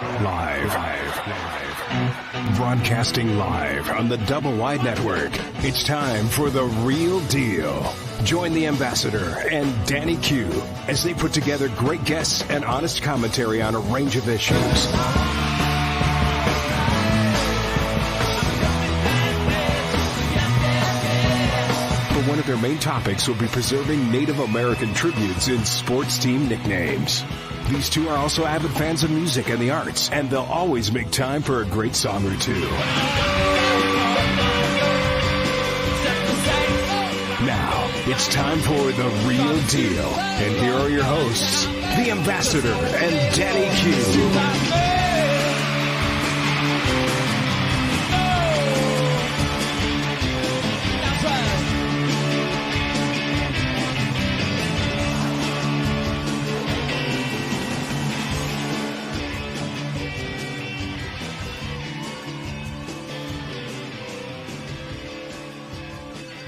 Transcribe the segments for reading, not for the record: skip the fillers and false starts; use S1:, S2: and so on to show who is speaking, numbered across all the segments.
S1: Live. Broadcasting live on the Double Wide Network. It's time for The Real Deal. Join the Ambassador and Danny Q as they put together great guests and honest commentary on a range of issues. But one of their main topics will be preserving Native American tributes in sports team nicknames. These two are also avid fans of music and the arts, and they'll always make time for a great song or two. Now, it's time for The Real Deal. And here are your hosts, the Ambassador and Danny Q.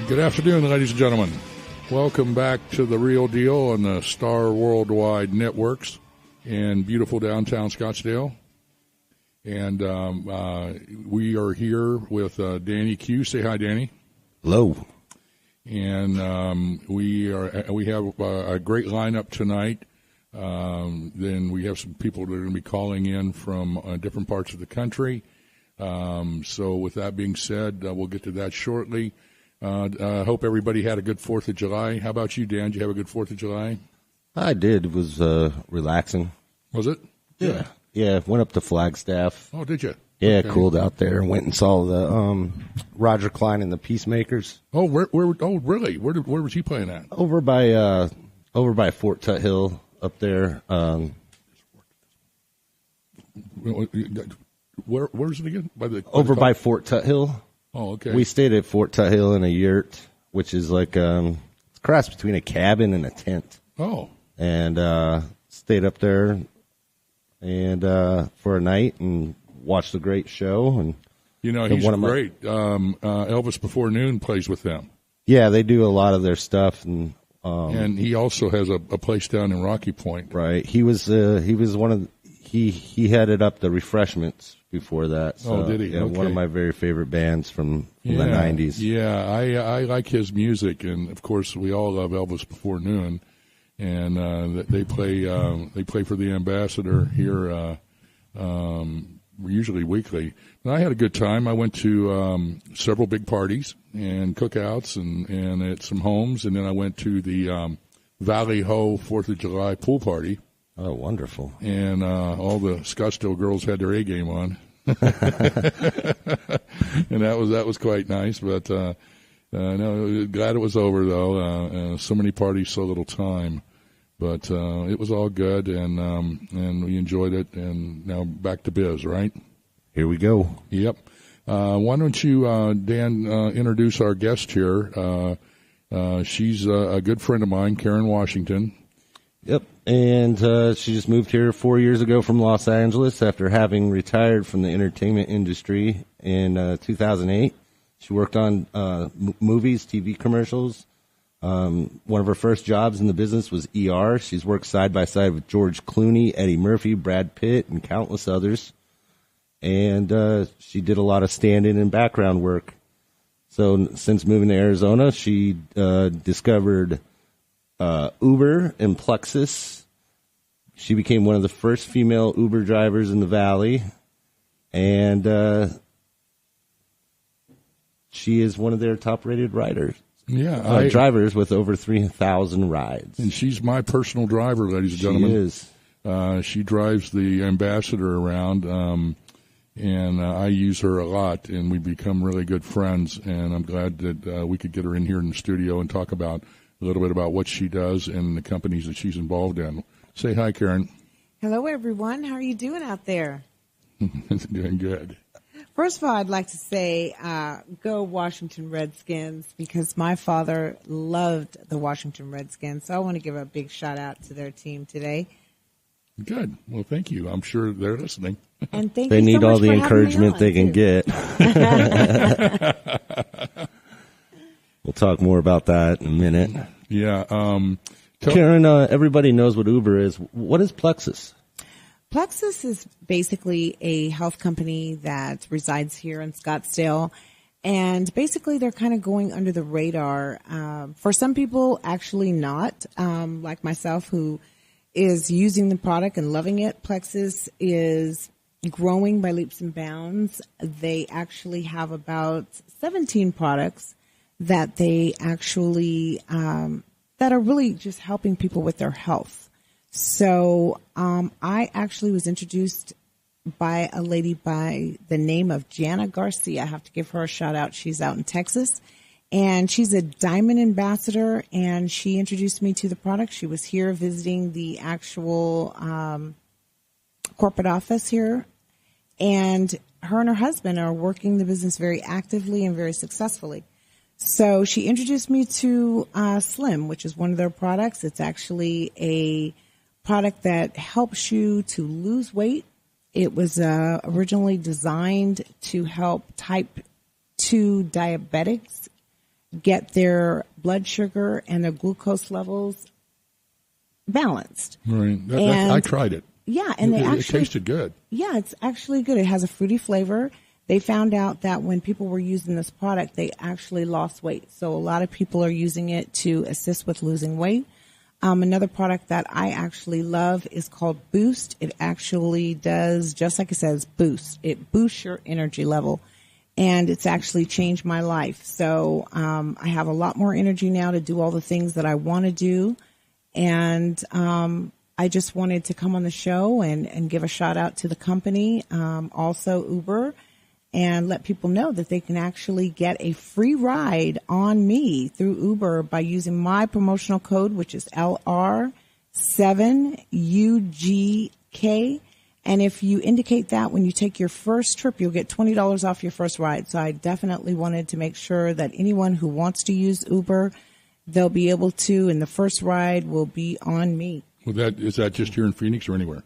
S2: Good afternoon, ladies and gentlemen. Welcome back to The Real Deal on the Star Worldwide Networks in beautiful downtown Scottsdale. And we are here with Danny Q. Say hi, Danny.
S3: Hello.
S2: And we have a great lineup tonight. Then we have some people that are going to be calling in from different parts of the country. So with that being said, we'll get to that shortly. I hope everybody had a good 4th of July. How about you, Dan? Did you have a good 4th of July?
S3: I did. It was relaxing.
S2: Was it?
S3: Yeah. Yeah, went up to Flagstaff.
S2: Oh, did you?
S3: Yeah,
S2: okay.
S3: Cooled out there. Went and saw the Roger Clyne and the Peacemakers.
S2: Oh, where? Oh, really? Where was he playing at?
S3: Over by Fort Tuthill up there.
S2: Where's it again?
S3: By Fort Tuthill.
S2: Oh, okay.
S3: We stayed at Fort Tuthill in a yurt, which is like it's a cross between a cabin and a tent.
S2: Oh.
S3: And stayed up there and for a night and watched a great show. And
S2: you know, he's great. Elvis Before Noon plays with them.
S3: Yeah, they do a lot of their stuff, and
S2: he also has a place down in Rocky Point.
S3: Right. He was one of he headed up the Refreshments before that. So,
S2: did he?
S3: Yeah,
S2: okay.
S3: One of my very favorite bands from the 90s.
S2: Yeah, I like his music, and of course we all love Elvis Before Noon, and they play for the Ambassador here usually weekly. And I had a good time. I went to several big parties and cookouts and at some homes, and then I went to the Valley Ho 4th of July pool party.
S3: Oh, wonderful.
S2: And all the Scottsdale girls had their A game on. And that was quite nice, but no, glad it was over, though. So many parties, so little time. But it was all good, and we enjoyed it. And now back to biz, right?
S3: Here we go.
S2: Yep. Why don't you, Dan, introduce our guest here? She's a good friend of mine, Karen Washington.
S3: Yep, and she just moved here 4 years ago from Los Angeles after having retired from the entertainment industry in 2008. She worked on movies, TV commercials. One of her first jobs in the business was ER. She's worked side by side with George Clooney, Eddie Murphy, Brad Pitt, and countless others. And she did a lot of stand-in and background work. So since moving to Arizona, she discovered Uber and Plexus. She became one of the first female Uber drivers in the Valley, and she is one of their top-rated riders.
S2: Yeah,
S3: drivers with over 3,000 rides.
S2: And she's my personal driver, ladies and gentlemen.
S3: She is.
S2: She drives the Ambassador around, and I use her a lot, and we've become really good friends, and I'm glad that we could get her in here in the studio and talk about a little bit about what she does and the companies that she's involved in. Say hi, Karen.
S4: Hello, everyone. How are you doing out there?
S2: Doing good.
S4: First of all, I'd like to say go Washington Redskins, because my father loved the Washington Redskins. So I want to give a big shout out to their team today.
S2: Good. Well, thank you. I'm sure they're listening.
S4: And thank
S3: they
S4: you
S3: need
S4: so much
S3: all the
S4: for
S3: encouragement they
S4: having
S3: can
S4: me on,
S3: get. We'll talk more about that in a minute.
S2: Yeah.
S3: Karen, everybody knows what Uber is. What is Plexus?
S4: Plexus is basically a health company that resides here in Scottsdale. And basically, they're kind of going under the radar. For some people, actually not, like myself, who is using the product and loving it. Plexus is growing by leaps and bounds. They actually have about 17 products that they actually that are really just helping people with their health. So I actually was introduced by a lady by the name of Jana Garcia. I have to give her a shout out. She's out in Texas, and she's a Diamond ambassador, and she introduced me to the product. She was here visiting the actual corporate office here, and her husband are working the business very actively and very successfully. So she introduced me to Slim, which is one of their products. It's actually a product that helps you to lose weight. It was originally designed to help type 2 diabetics get their blood sugar and their glucose levels balanced.
S2: Right. I tried it.
S4: Yeah, and
S2: it tasted good.
S4: Yeah, it's actually good. It has a fruity flavor. They found out that when people were using this product, they actually lost weight. So a lot of people are using it to assist with losing weight. Another product that I actually love is called Boost. It actually does, just like it says, boost. It boosts your energy level, and it's actually changed my life. So I have a lot more energy now to do all the things that I want to do, and I just wanted to come on the show and give a shout out to the company, also Uber, and let people know that they can actually get a free ride on me through Uber by using my promotional code, which is LR7UGK. And if you indicate that when you take your first trip, you'll get $20 off your first ride. So I definitely wanted to make sure that anyone who wants to use Uber, they'll be able to, and the first ride will be on me.
S2: Well, is that just here in Phoenix or anywhere?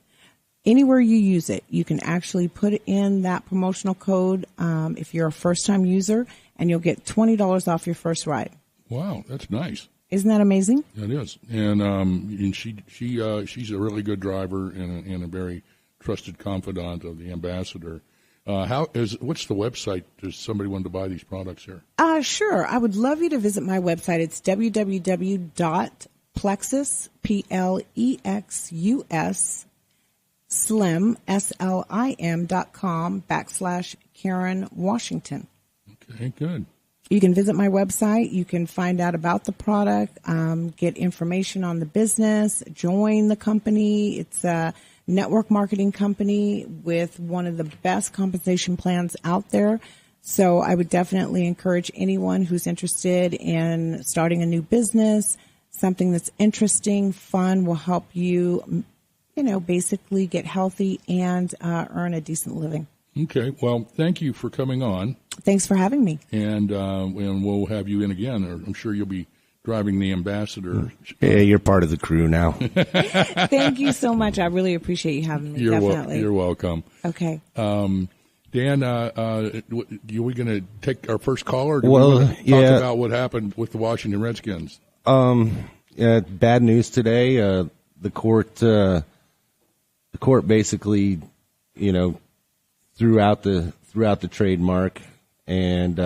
S4: Anywhere you use it, you can actually put in that promotional code if you're a first-time user, and you'll get $20 off your first ride.
S2: Wow, that's nice.
S4: Isn't that amazing?
S2: It is, and she's a really good driver and a very trusted confidant of the ambassador. What's the website? Does somebody want to buy these products here?
S4: Sure. I would love you to visit my website. It's www.plexus, PLEXUS, Slim, SLIM.com/Karen Washington.
S2: Okay, good.
S4: You can visit my website. You can find out about the product, get information on the business, join the company. It's a network marketing company with one of the best compensation plans out there. So I would definitely encourage anyone who's interested in starting a new business, something that's interesting, fun, will help you, basically get healthy and earn a decent living.
S2: Okay. Well, thank you for coming on.
S4: Thanks for having me.
S2: And we'll have you in again. Or I'm sure you'll be driving the ambassador.
S3: Yeah, you're part of the crew now.
S4: Thank you so much. I really appreciate you having me. Definitely.
S2: You're welcome.
S4: Okay.
S2: Dan, are we going to take our first caller?
S3: Talk
S2: about what happened with the Washington Redskins?
S3: Bad news today. The court basically, threw out the trademark, and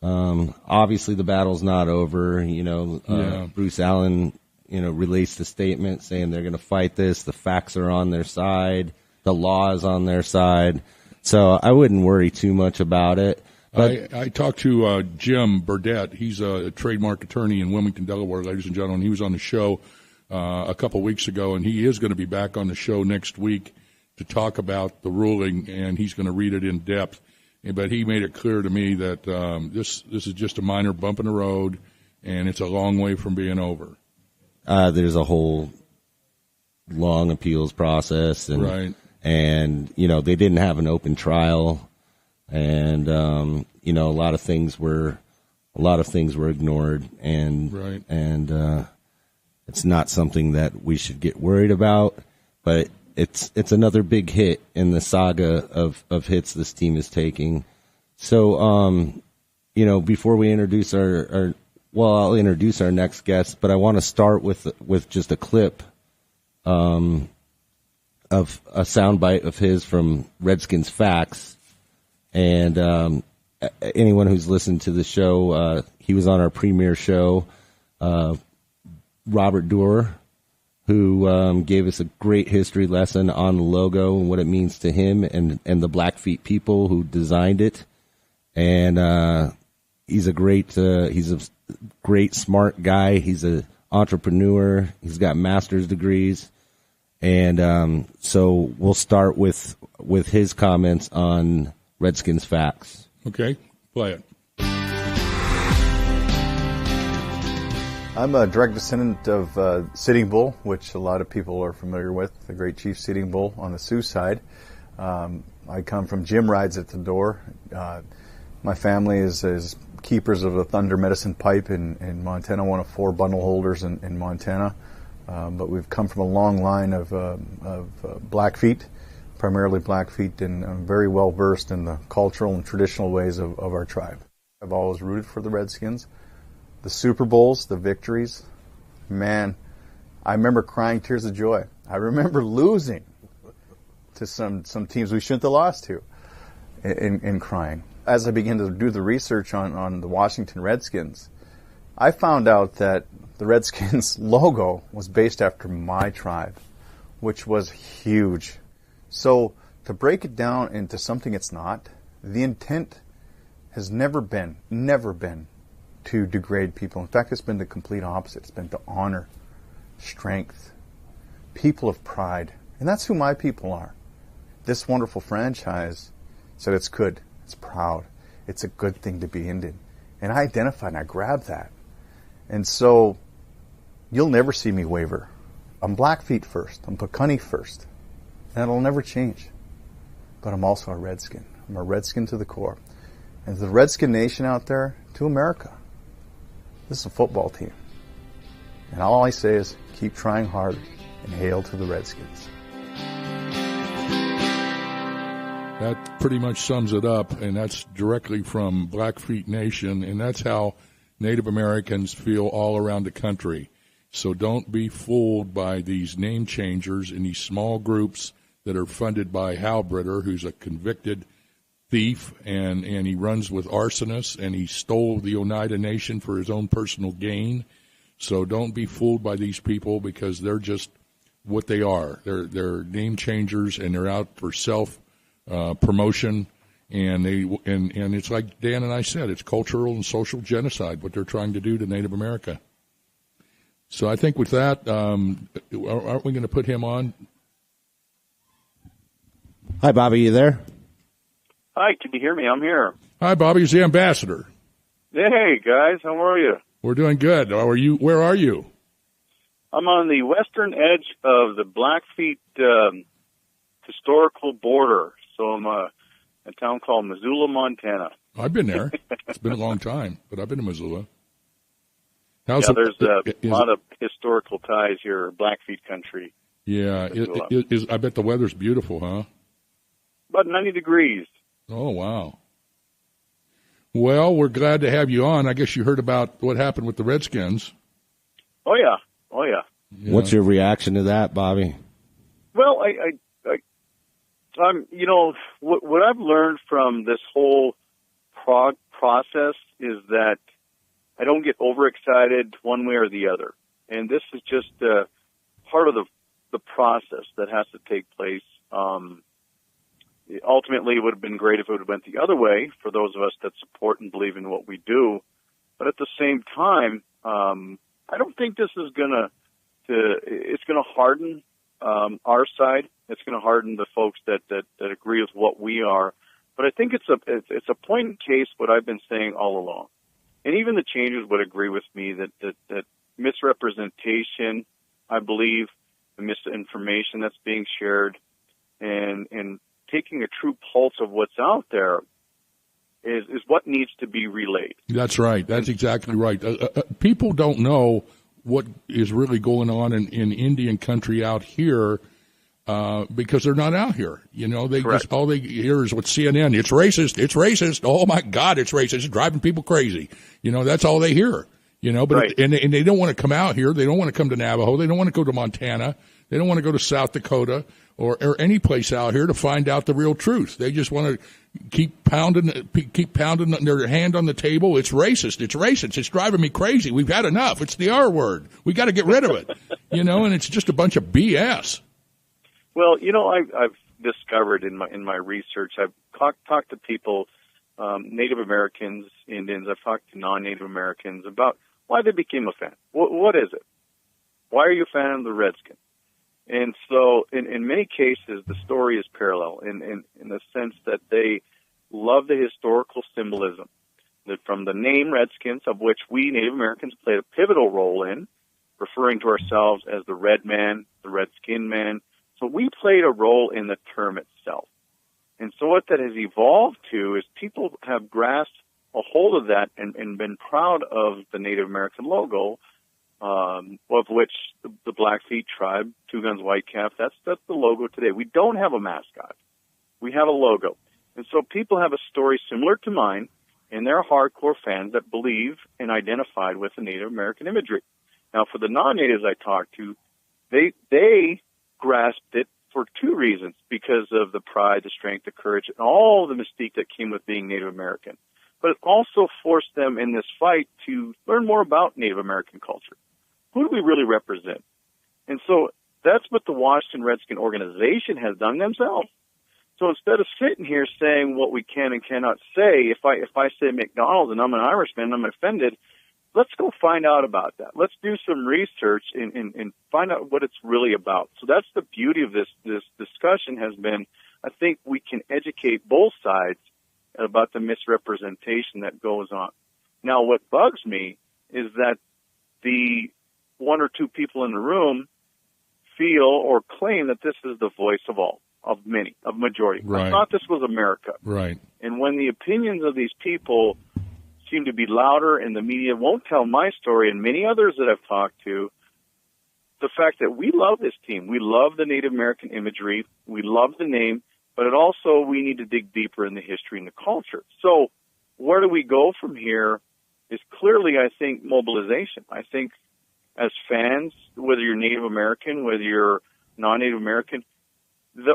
S3: obviously the battle's not over. Bruce Allen, released a statement saying they're going to fight this. The facts are on their side. The law is on their side. So I wouldn't worry too much about it. But
S2: I talked to Jim Burdett. He's a trademark attorney in Wilmington, Delaware, ladies and gentlemen. He was on the show a couple weeks ago, and he is going to be back on the show next week to talk about the ruling, and he's going to read it in depth. But he made it clear to me that this is just a minor bump in the road, and it's a long way from being over.
S3: There's a whole long appeals process, and
S2: right.
S3: And they didn't have an open trial, and a lot of things were ignored, and
S2: right.
S3: And it's not something that we should get worried about, but it's another big hit in the saga of hits this team is taking. So, before we introduce I'll introduce our next guest, but I want to start with just a clip. of a soundbite of his from Redskins Facts. And anyone who's listened to the show, he was on our premiere show, Robert Doerr, who gave us a great history lesson on the logo and what it means to him and the Blackfeet people who designed it. And he's a great smart guy. He's an entrepreneur. He's got master's degrees. And so we'll start with his comments on Redskins Facts.
S2: Okay, play it.
S5: I'm a direct descendant of Sitting Bull, which a lot of people are familiar with, the great Chief Sitting Bull on the Sioux side. I come from gym rides at the door. My family is keepers of the Thunder Medicine Pipe in Montana, one of 4 bundle holders in Montana. But we've come from a long line of Blackfeet, primarily Blackfeet, and I'm very well versed in the cultural and traditional ways of our tribe. I've always rooted for the Redskins. The Super Bowls, the victories, man, I remember crying tears of joy. I remember losing to some teams we shouldn't have lost to and crying. As I began to do the research on the Washington Redskins, I found out that the Redskins logo was based after my tribe, which was huge. So to break it down into something it's not, the intent has never been to degrade people. In fact, it's been the complete opposite. It's been to honor, strength, people of pride. And that's who my people are. This wonderful franchise said it's good, it's proud, it's a good thing to be Indian. And I identified and I grabbed that. And so you'll never see me waver. I'm Blackfeet first. I'm Piikani first. And it'll never change. But I'm also a Redskin. I'm a Redskin to the core. And to the Redskin Nation out there, to America, this is a football team. And all I say is keep trying hard and hail to the Redskins.
S2: That pretty much sums it up, and that's directly from Blackfeet Nation, and that's how Native Americans feel all around the country. So don't be fooled by these name changers in these small groups that are funded by Hal Britter, who's a convicted thief, and he runs with arsonists, and he stole the Oneida Nation for his own personal gain. So don't be fooled by these people because they're just what they are. They're name changers, and they're out for self-promotion. And it's like Dan and I said, it's cultural and social genocide, what they're trying to do to Native America. So I think with that, aren't we going to put him on?
S3: Hi, Bobby, you there?
S6: Hi, can you hear me? I'm here.
S2: Hi, Bobby. He's the ambassador.
S6: Hey, guys. How are you?
S2: We're doing good. How are you? Where are you?
S6: I'm on the western edge of the Blackfeet historical border. So I'm a town called Missoula, Montana.
S2: I've been there. It's been a long time, but I've been to Missoula.
S6: There's a lot of historical ties here, Blackfeet country.
S2: Yeah. I bet the weather's beautiful, huh?
S6: About 90 degrees.
S2: Oh, wow. Well, we're glad to have you on. I guess you heard about what happened with the Redskins.
S6: Oh, yeah.
S2: Yeah.
S3: What's your reaction to that, Bobby?
S6: Well, I'm, what I've learned from this whole process is that I don't get overexcited one way or the other. And this is just part of the process that has to take place. Ultimately, it would have been great if it would have went the other way for those of us that support and believe in what we do. But at the same time, I don't think this is it's going to harden our side. It's going to harden the folks that agree with what we are. But I think it's a point in case what I've been saying all along. And even the changers would agree with me that misrepresentation, I believe, the misinformation that's being shared, and taking a true pulse of what's out there is what needs to be relayed.
S2: That's right. That's exactly right. People don't know what is really going on in Indian country out here because they're not out here. All they hear is what CNN. It's racist. It's racist. Oh my God, it's racist. It's driving people crazy. That's all they hear. But
S6: right.
S2: And they don't want to come out here. They don't want to come to Navajo. They don't want to go to Montana. They don't want to go to South Dakota or any place out here to find out the real truth. They just want to keep pounding their hand on the table. It's racist. It's racist. It's driving me crazy. We've had enough. It's the R word. We got to get rid of it. And it's just a bunch of BS.
S6: Well, I've discovered in my research, I've talked to people, Native Americans, Indians. I've talked to non-Native Americans about why they became a fan. What is it? Why are you a fan of the Redskins? And so in many cases, the story is parallel in the sense that they love the historical symbolism that from the name Redskins, of which we Native Americans played a pivotal role in, referring to ourselves as the Red Man, the Redskin Man. So we played a role in the term itself. And so what that has evolved to is people have grasped a hold of that and been proud of the Native American logo, of which the Blackfeet tribe, Two Guns White Calf, that's the logo today. We don't have a mascot. We have a logo. And so people have a story similar to mine, and they're hardcore fans that believe and identified with the Native American imagery. Now, for the non-natives I talked to, they grasped it for two reasons, because of the pride, the strength, the courage, and all the mystique that came with being Native American. But it also forced them in this fight to learn more about Native American culture. Who do we really represent? And so that's what the Washington Redskin organization has done themselves. So instead of sitting here saying what we can and cannot say, if I say McDonald's and I'm an Irishman and I'm offended, let's go find out about that. Let's do some research and find out what it's really about. So that's the beauty of this discussion has been, I think we can educate both sides about the misrepresentation that goes on. Now, what bugs me is that the one or two people in the room feel or claim that this is the voice of all, of many, of majority.
S2: Right.
S6: I thought this was America.
S2: Right.
S6: And when the opinions of these people seem to be louder and the media won't tell my story and many others that I've talked to, the fact that we love this team, we love the Native American imagery, we love the name, but it also, we need to dig deeper in the history and the culture. So where do we go from here is clearly, I think, mobilization. I think as fans, whether you're Native American, whether you're non-Native American,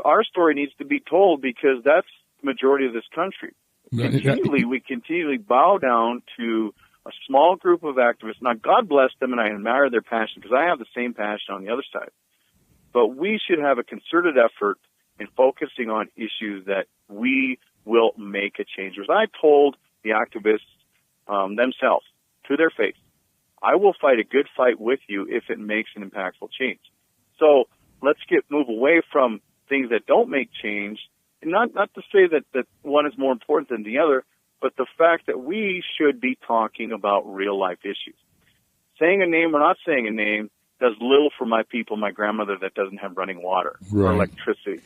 S6: our story needs to be told because that's the majority of this country. We continually bow down to a small group of activists. Now, God bless them, and I admire their passion because I have the same passion on the other side. But we should have a concerted effort in focusing on issues that we will make a change. As I told the activists themselves to their face, I will fight a good fight with you if it makes an impactful change. So let's move away from things that don't make change. And not to say that one is more important than the other, but the fact that we should be talking about real life issues. Saying a name or not saying a name does little for my people, my grandmother that doesn't have running water or electricity.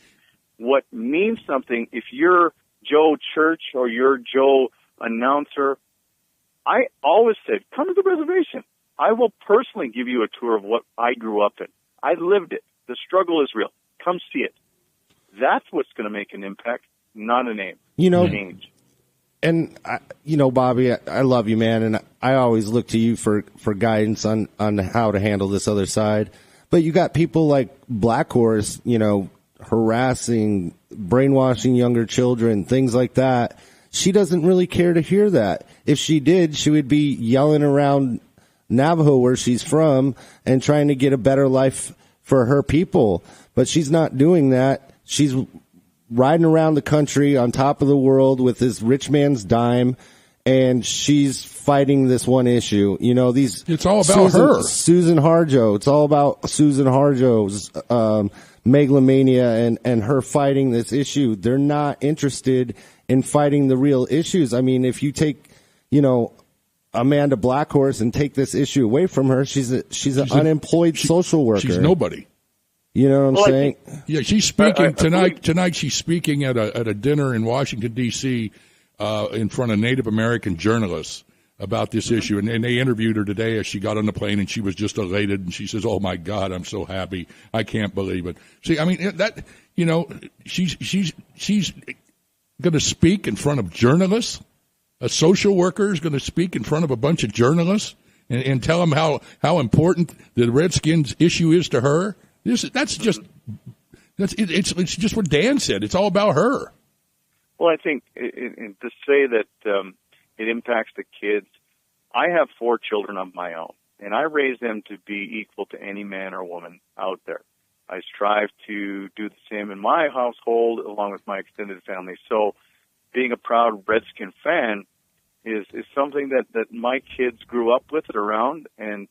S6: What means something, if you're Joe Church or you're Joe Announcer, I always said, come to the reservation. I will personally give you a tour of what I grew up in. I lived it. The struggle is real. Come see it. That's what's going to make an impact, not a name. Change.
S3: And, Bobby, I love you, man, and I always look to you for guidance on how to handle this other side. But you got people like Black Horse, harassing, brainwashing younger children, things like that. She doesn't really care to hear that. If she did, she would be yelling around Navajo, where she's from, and trying to get a better life for her people. But she's not doing that. She's riding around the country on top of the world with this rich man's dime, and she's fighting this one issue.
S2: It's all about her.
S3: Susan Harjo. It's all about Susan Harjo's megalomania and her fighting this issue. They're not interested in fighting the real issues. I mean, if you take, Amanda Blackhorse and take this issue away from her, she's an unemployed social worker.
S2: She's nobody.
S3: You know what I'm saying?
S2: Yeah, she's speaking tonight. Tonight she's speaking at a dinner in Washington, D.C. In front of Native American journalists about this issue. And they interviewed her today as she got on the plane, and she was just elated. And she says, "Oh my God, I'm so happy! I can't believe it." See, I mean she's going to speak in front of journalists. A social worker is going to speak in front of a bunch of journalists and tell them how important the Redskins issue is to her. That's just it's just what Dan said. It's all about her.
S6: Well, I think to say that it impacts the kids, I have 4 children of my own, and I raise them to be equal to any man or woman out there. I strive to do the same in my household along with my extended family. So being a proud Redskin fan is something that my kids grew up with it around, and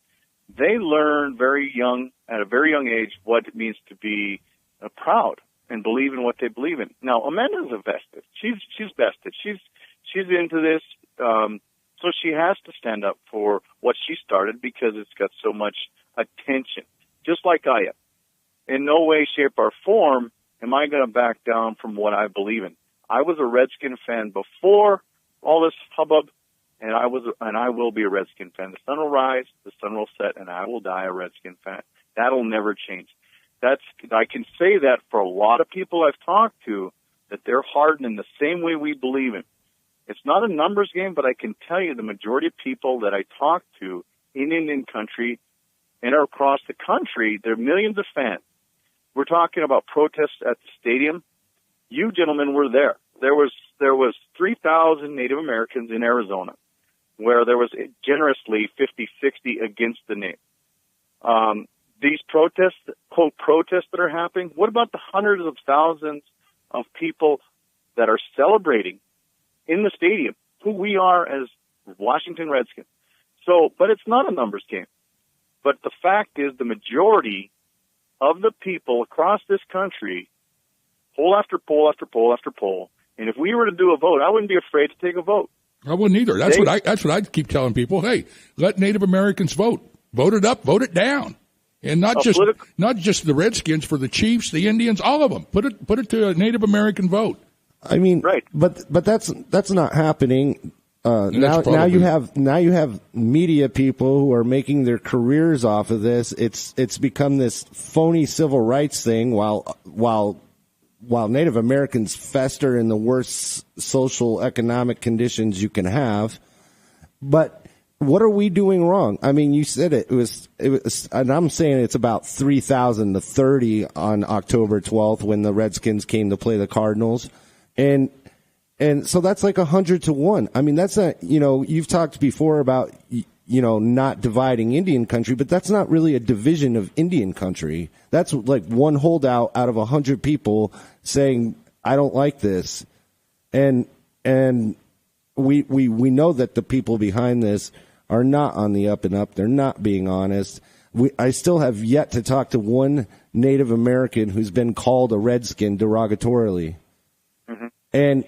S6: they learn at a very young age what it means to be proud and believe in what they believe in. Now, Amanda's a vested. She's vested. She's into this, so she has to stand up for what she started because it's got so much attention, just like I am. In no way, shape, or form am I going to back down from what I believe in. I was a Redskin fan before all this hubbub, and I will be a Redskin fan. The sun will rise, the sun will set, and I will die a Redskin fan. That'll never change. I can say that for a lot of people I've talked to, that they're hardened in the same way we believe in. It's not a numbers game, but I can tell you the majority of people that I talk to in Indian country and across the country, there are millions of fans. We're talking about protests at the stadium. You gentlemen were there. There was 3,000 Native Americans in Arizona, where there was generously 50-60 against the name. These protests, quote, protests that are happening, what about the hundreds of thousands of people that are celebrating in the stadium, who we are as Washington Redskins? So, but it's not a numbers game. But the fact is the majority of the people across this country, poll after poll after poll after poll, and if we were to do a vote, I wouldn't be afraid to take a vote. I
S2: wouldn't either. That's what I keep telling people. Hey, let Native Americans vote. Vote it up, vote it down. And not just the Redskins, for the Chiefs, the Indians, all of them. Put it to a Native American vote.
S3: I mean,
S6: right.
S3: But that's not happening. Now you have media people who are making their careers off of this. It's become this phony civil rights thing while Native Americans fester in the worst social economic conditions you can have. But what are we doing wrong? I mean, you said it was, and I'm saying it's about 3,000 to 30 on October 12th when the Redskins came to play the Cardinals. And so that's like 100 to 1. I mean, that's not, you've talked before about, not dividing Indian country, but that's not really a division of Indian country. That's like one holdout out of 100 people saying, I don't like this. And we know that the people behind this are not on the up and up. They're not being honest. I still have yet to talk to one Native American who's been called a Redskin derogatorily. Mm-hmm. And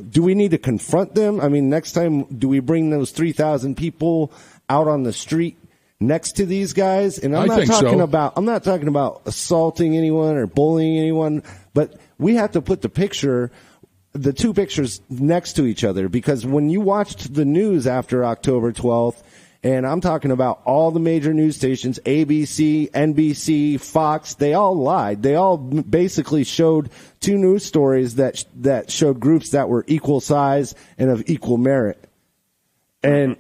S3: do we need to confront them? I mean, next time, do we bring those 3,000 people out on the street next to these guys? And I'm not talking about assaulting anyone or bullying anyone, but we have to put the two pictures next to each other, because when you watched the news after October 12th, and I'm talking about all the major news stations, ABC, NBC, Fox, they all lied. They all basically showed two news stories that showed groups that were equal size and of equal merit. And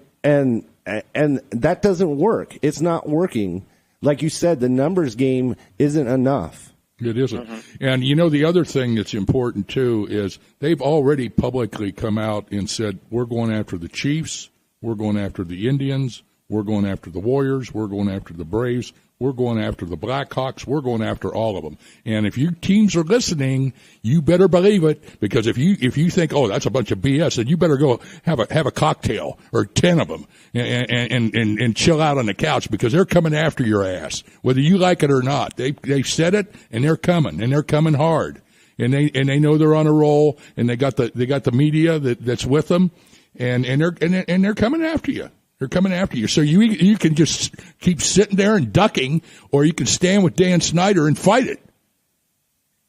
S3: that doesn't work. It's not working. Like you said, the numbers game isn't enough.
S2: It isn't. Mm-hmm. And, the other thing that's important, too, is they've already publicly come out and said, we're going after the Chiefs, we're going after the Indians, we're going after the Warriors, we're going after the Braves, we're going after the Blackhawks, we're going after all of them. And if you teams are listening, you better believe it, because if you think, oh, that's a bunch of BS, then you better go have a cocktail or 10 of them and chill out on the couch, because they're coming after your ass, whether you like it or not. They said it, and they're coming hard, and they know they're on a roll, and they got the media that's with them, and they're coming after you. They're coming after you. So you can just keep sitting there and ducking, or you can stand with Dan Snyder and fight it.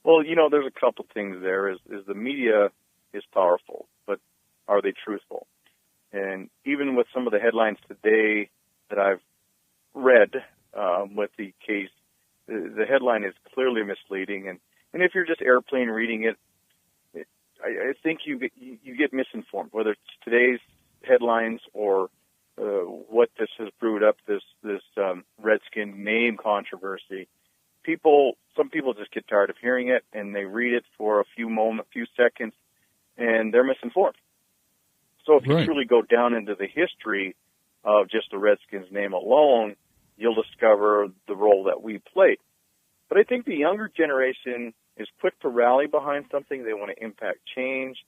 S6: Well, there's a couple things there. Is the media is powerful, but are they truthful? And even with some of the headlines today that I've read with the case, the headline is clearly misleading. And if you're just airplane reading it, I think you get misinformed, whether it's today's headlines or what this has brewed up, this Redskin name controversy. some people just get tired of hearing it, and they read it for a few seconds, and they're misinformed. So if you truly go down into the history of just the Redskins name alone, you'll discover the role that we played. But I think the younger generation is quick to rally behind something. They want to impact change.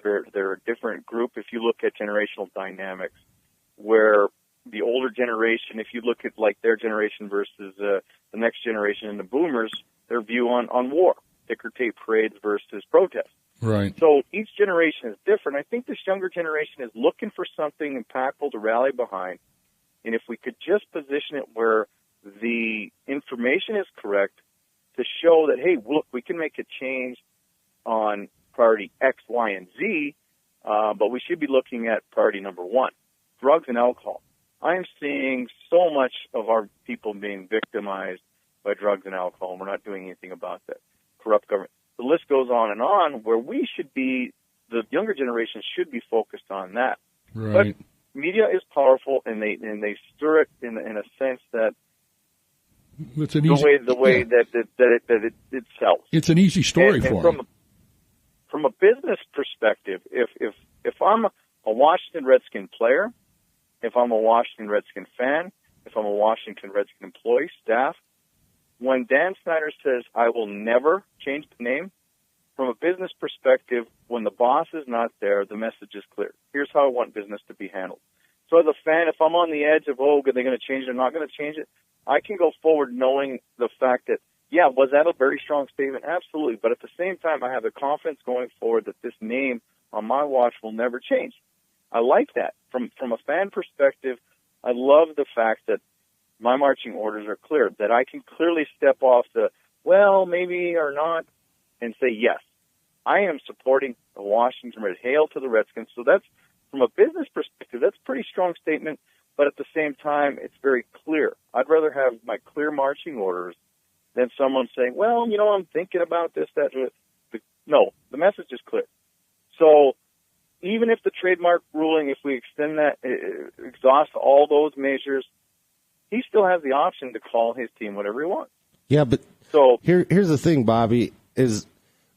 S6: They're a different group. If you look at generational dynamics, where the older generation, if you look at like their generation versus the next generation and the boomers, their view on war, ticker tape parades versus protests.
S2: Right.
S6: So each generation is different. I think this younger generation is looking for something impactful to rally behind. And if we could just position it where the information is correct to show that, hey, look, we can make a change on priority X, Y, and Z, but we should be looking at priority number 1, drugs and alcohol. I am seeing so much of our people being victimized by drugs and alcohol, and we're not doing anything about that. Corrupt government. The list goes on, where we should be, the younger generation should be focused on that.
S2: Right.
S6: But media is powerful, and they stir it in a sense that
S2: it's an
S6: the way that it sells.
S2: It's an easy story for them.
S6: From a business perspective, if I'm a Washington Redskin player, if I'm a Washington Redskin fan, if I'm a Washington Redskin employee, staff, when Dan Snyder says, I will never change the name, from a business perspective, when the boss is not there, the message is clear. Here's how I want business to be handled. So as a fan, if I'm on the edge of, are they going to change it or not going to change it, I can go forward knowing the fact that, yeah, was that a very strong statement? Absolutely. But at the same time, I have the confidence going forward that this name on my watch will never change. I like that. From a fan perspective, I love the fact that my marching orders are clear, that I can clearly step off the, well, maybe or not, and say, yes, I am supporting the Washington Red. Hail to the Redskins. So that's, from a business perspective, that's a pretty strong statement, but at the same time, it's very clear. I'd rather have my clear marching orders than someone saying, well, I'm thinking about this, that. No, the message is clear. So even if the trademark ruling, if we extend that, exhaust all those measures, he still has the option to call his team whatever he wants.
S3: Yeah, but so here's the thing, Bobby, is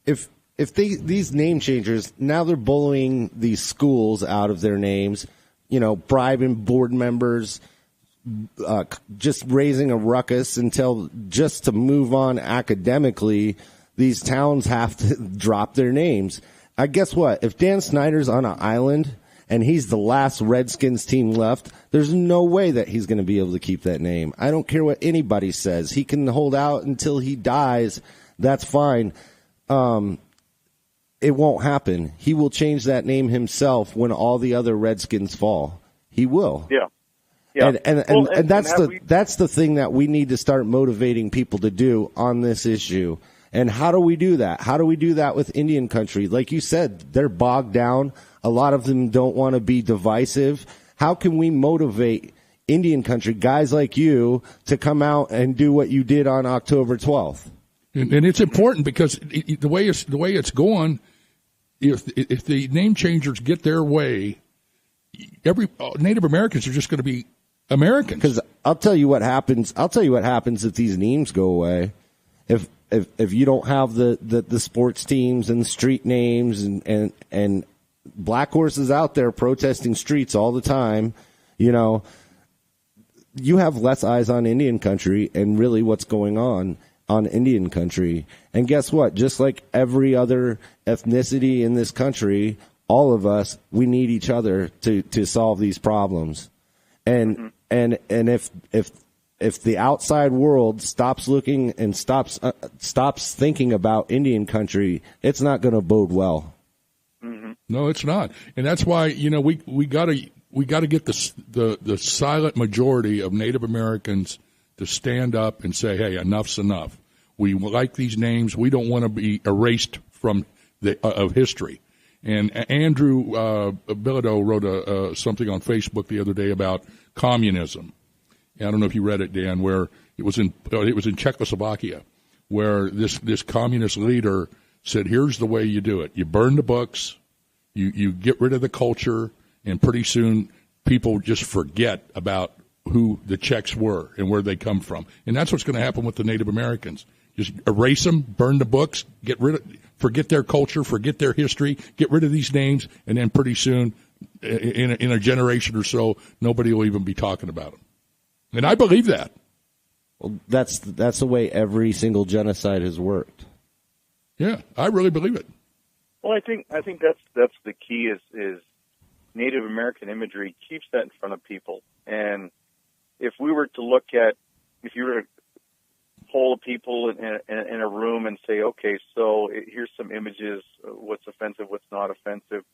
S3: if these name changers, now they're bullying these schools out of their names, bribing board members, just raising a ruckus until just to move on academically, these towns have to drop their names. I guess what? If Dan Snyder's on an island and he's the last Redskins team left, there's no way that he's going to be able to keep that name. I don't care what anybody says. He can hold out until he dies. That's fine. It won't happen. He will change that name himself when all the other Redskins fall. He will.
S6: Yeah. Yeah.
S3: And that's the thing that we need to start motivating people to do on this issue. And how do we do that? How do we do that with Indian country? Like you said, they're bogged down. A lot of them don't want to be divisive. How can we motivate Indian country, guys like you, to come out and do what you did on October 12th?
S2: And it's important because the way it's going, if the name changers get their way, every Native Americans are just going to be Americans.
S3: Because I'll tell you what happens. I'll tell you what happens if these names go away. If you don't have the sports teams and the street names and black horses out there protesting streets all the time, you have less eyes on Indian country and really what's going on Indian country. And guess what? Just like every other ethnicity in this country, all of us, we need each other to solve these problems. And if the outside world stops looking and stops thinking about Indian country, it's not going to bode well.
S6: Mm-hmm.
S2: No, it's not, and that's why we got to get the silent majority of Native Americans to stand up and say, "Hey, enough's enough. We like these names. We don't want to be erased from of history." And Andrew Bilodeau wrote something on Facebook the other day about communism. I don't know if you read it, Dan, where it was in Czechoslovakia, where this communist leader said, here's the way you do it. You burn the books, you get rid of the culture, and pretty soon people just forget about who the Czechs were and where they come from. And that's what's going to happen with the Native Americans. Just erase them, burn the books, forget their culture, forget their history, get rid of these names, and then pretty soon, in a generation or so, nobody will even be talking about them. And I believe that.
S3: Well, that's the way every single genocide has worked.
S2: Yeah, I really believe it.
S6: Well, I think that's the key is Native American imagery keeps that in front of people. And if you were to poll people in a room and say, okay, so here's some images, what's offensive, what's not offensive,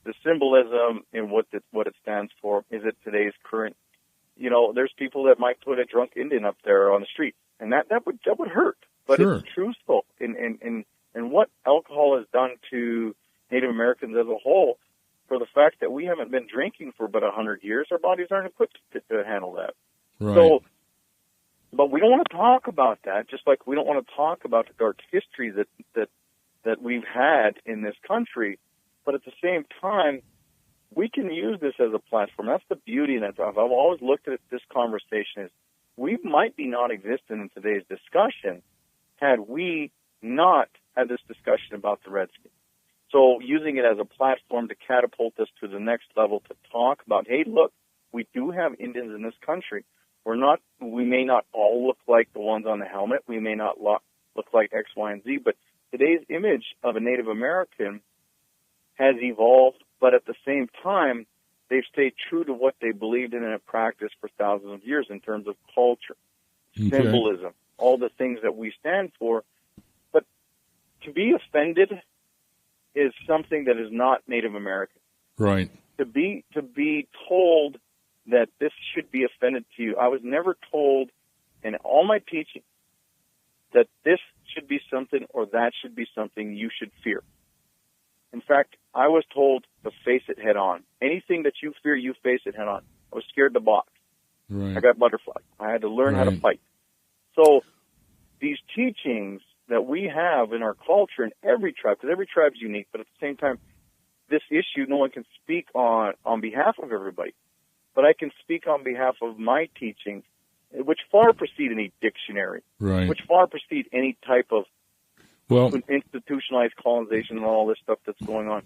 S6: the symbolism and what it stands for, is it today's current? There's people that might put a drunk Indian up there on the street, and that would hurt, but
S2: Sure.
S6: It's truthful. And what alcohol has done to Native Americans as a whole, for the fact that we haven't been drinking for about 100 years, our bodies aren't equipped to handle that.
S2: Right.
S6: So, but we don't want to talk about that, just like we don't want to talk about the dark history that we've had in this country. But at the same time, we can use this as a platform. That's the beauty in it. I've always looked at this conversation as we might be non-existent in today's discussion had we not had this discussion about the Redskins. So using it as a platform to catapult us to the next level to talk about, hey, look, we do have Indians in this country. We may not all look like the ones on the helmet. We may not look like X, Y, and Z, but today's image of a Native American has evolved, but at the same time, they've stayed true to what they believed in and have practiced for thousands of years in terms of culture, symbolism, all the things that we stand for. But to be offended is something that is not Native American.
S2: Right.
S6: To be told that this should be offended to you, I was never told in all my teaching that this should be something or that should be something you should fear. In fact, I was told to face it head on. Anything that you fear, you face it head on. I was scared to box.
S2: Right.
S6: I got butterflies. I had to learn how to fight. So these teachings that we have in our culture in every tribe, because every tribe is unique, but at the same time, this issue, no one can speak on behalf of everybody. But I can speak on behalf of my teachings, which far precede any dictionary,
S2: Right.
S6: which far precede any type of
S2: Well,
S6: institutionalized colonization and all this stuff that's going on.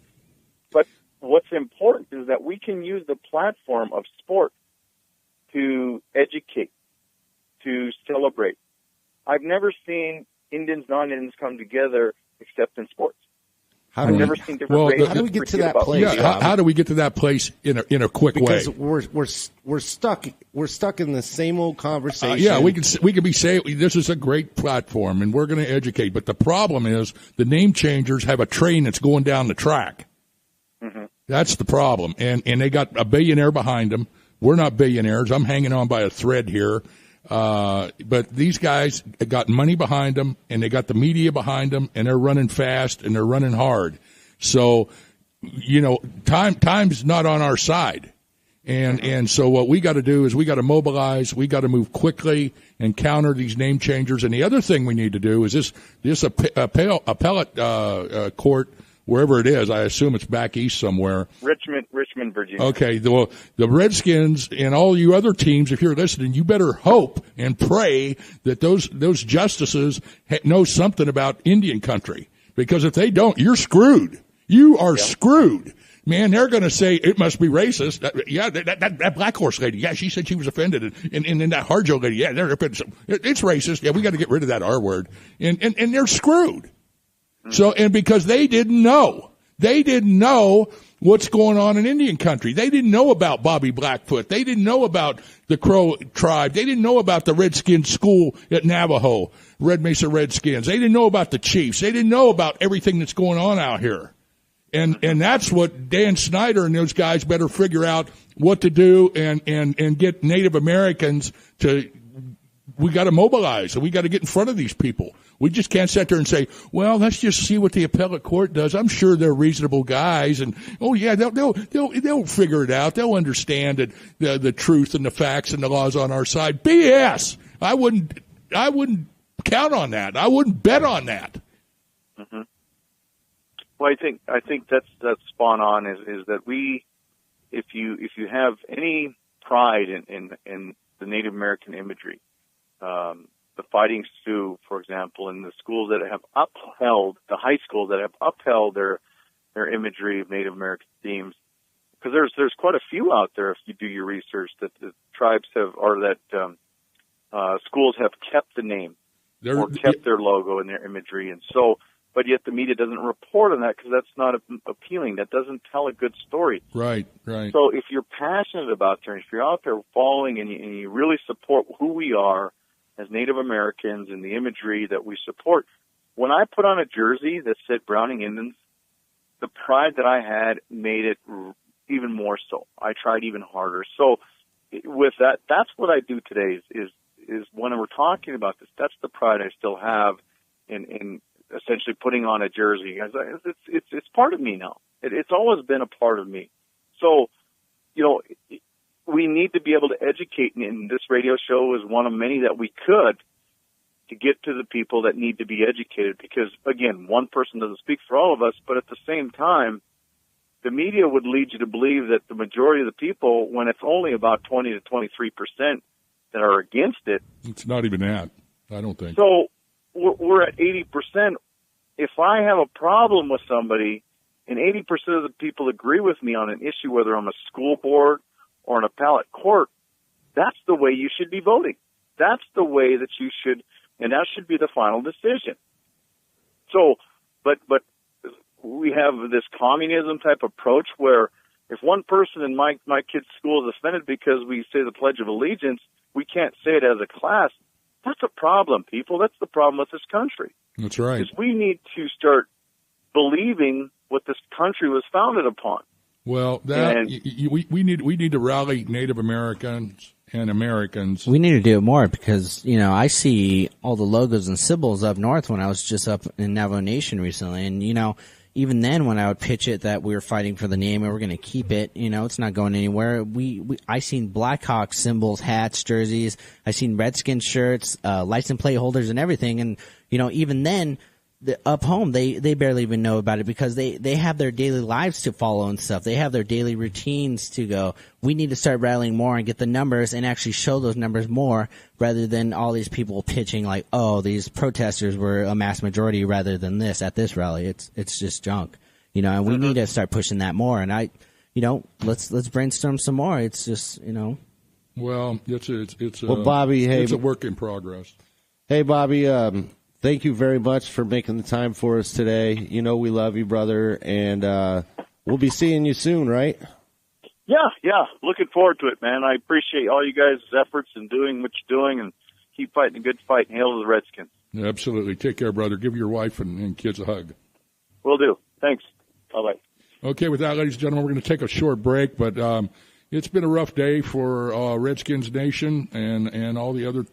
S6: But what's important is that we can use the platform of sport to educate, to celebrate. I've never seen Indians, non-Indians come together except in sports. I've never seen different races.
S3: How do we get to that place?
S2: yeah, how do we get to that place in a quick
S3: Because
S2: way?
S3: we're stuck in the same old conversation.
S2: Yeah, we can be saying this is a great platform and we're going to educate, but the problem is the name changers have a train that's going down the track.
S6: Mm-hmm.
S2: That's the problem, and they got a billionaire behind them. We're not billionaires. I'm hanging on by a thread here. But these guys got money behind them, and they got the media behind them, and they're running fast and they're running hard. So, time's not on our side. And so what we got to do is we got to mobilize, we got to move quickly and counter these name changers. And the other thing we need to do is this appellate court, wherever it is, I assume it's back east somewhere.
S6: Richmond, Virginia.
S2: Okay, the Redskins and all you other teams, if you're listening, you better hope and pray that those justices know something about Indian country. Because if they don't, you're screwed. You are screwed. Man, they're going to say it must be racist. That Black Horse lady, yeah, she said she was offended. And then that Harjo lady, yeah, they're offended. It's racist. Yeah, we got to get rid of that R word. And they're screwed. So, and because they didn't know what's going on in Indian country. They didn't know about Bobby Blackfoot. They didn't know about the Crow tribe. They didn't know about the Redskins school at Navajo, Red Mesa Redskins. They didn't know about the Chiefs. They didn't know about everything that's going on out here. And that's what Dan Snyder and those guys better figure out what to do and get Native Americans to. We got to mobilize and we got to get in front of these people. We just can't sit there and say, well, let's just see what the appellate court does. I'm sure they're reasonable guys and, oh yeah, they'll figure it out. They'll understand it, the truth and the facts and the laws on our side. BS. I wouldn't count on that. I wouldn't bet on that.
S6: Mm-hmm. Well, I think that's spot on is that if you have any pride in the Native American imagery. The Fighting Sioux, for example, and the schools that have upheld, the high schools that have upheld their imagery of Native American themes. Because there's quite a few out there, if you do your research, that the tribes have, or that schools have kept the name or kept their logo and their imagery. And so, but yet the media doesn't report on that because that's not appealing. That doesn't tell a good story.
S2: Right.
S6: So if you're passionate about that, if you're out there following and you really support who we are as Native Americans and the imagery that we support, when I put on a jersey that said Browning Indians, the pride that I had made it even more so. I tried even harder. So with that, that's what I do today is when we're talking about this, that's the pride I still have in essentially putting on a jersey. It's part of me now. It's always been a part of me. So, we need to be able to educate, and this radio show is one of many that we could to get to the people that need to be educated because, again, one person doesn't speak for all of us, but at the same time, the media would lead you to believe that the majority of the people, when it's only about 20 to 23% that are against it.
S2: It's not even that, I don't think.
S6: So we're at 80%. If I have a problem with somebody and 80% of the people agree with me on an issue, whether I'm a school board or an appellate court, that's the way you should be voting. That's the way that you should, and that should be the final decision. So, but we have this communism type approach where if one person in my kid's school is offended because we say the Pledge of Allegiance, we can't say it as a class. That's a problem, people. That's the problem with this country.
S2: That's right.
S6: Because we need to start believing what this country was founded upon.
S2: Well, we need to rally Native Americans and Americans.
S7: We need to do it more because, I see all the logos and symbols up north when I was just up in Navajo Nation recently. And, even then when I would pitch it that we were fighting for the name and we're going to keep it, it's not going anywhere. I seen Blackhawks symbols, hats, jerseys. I seen Redskins shirts, license plate holders and everything. And, even then, up home, they barely even know about it because they have their daily lives to follow and stuff. They have their daily routines to go. We need to start rallying more and get the numbers and actually show those numbers more rather than all these people pitching like, oh, these protesters were a mass majority rather than this at this rally. It's just junk, and we need to start pushing that more. And let's brainstorm some more. It's just,
S2: Well,
S3: Bobby, hey,
S2: it's a work in progress.
S3: Hey, Bobby, thank you very much for making the time for us today. We love you, brother, and we'll be seeing you soon, right?
S6: Yeah. Looking forward to it, man. I appreciate all you guys' efforts in doing what you're doing and keep fighting a good fight and hail to the Redskins.
S2: Yeah, absolutely. Take care, brother. Give your wife and kids a hug.
S6: Will do. Thanks. Bye-bye.
S2: Okay, with that, ladies and gentlemen, we're going to take a short break, but it's been a rough day for Redskins Nation and all the other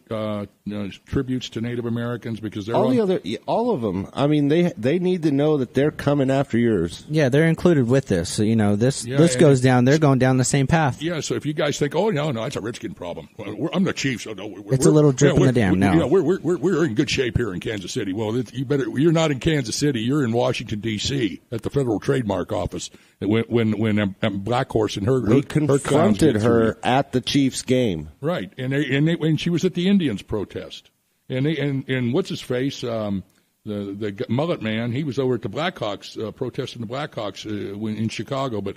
S2: tributes to Native Americans because they're
S3: all of them. I mean, they need to know that they're coming after yours.
S7: Yeah, they're included with this. This goes down. They're going down the same path.
S2: Yeah. So if you guys think, oh no, it's a Redskin problem. Well, I'm the chief, so no.
S7: It's a little drip in the dam now.
S2: We're in good shape here in Kansas City. Well, you're not in Kansas City. You're in Washington D.C. at the Federal Trademark Office. When Black Horse and her
S3: confronted her at the Chiefs game,
S2: right? And she was at the Indians protest, and what's his face, the mullet man, he was over at the Blackhawks protesting the Blackhawks in Chicago, but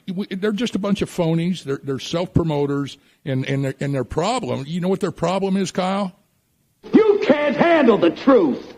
S2: they're just a bunch of phonies. They're self-promoters, and their problem. You know what their problem is, Kyle?
S8: You can't handle the truth.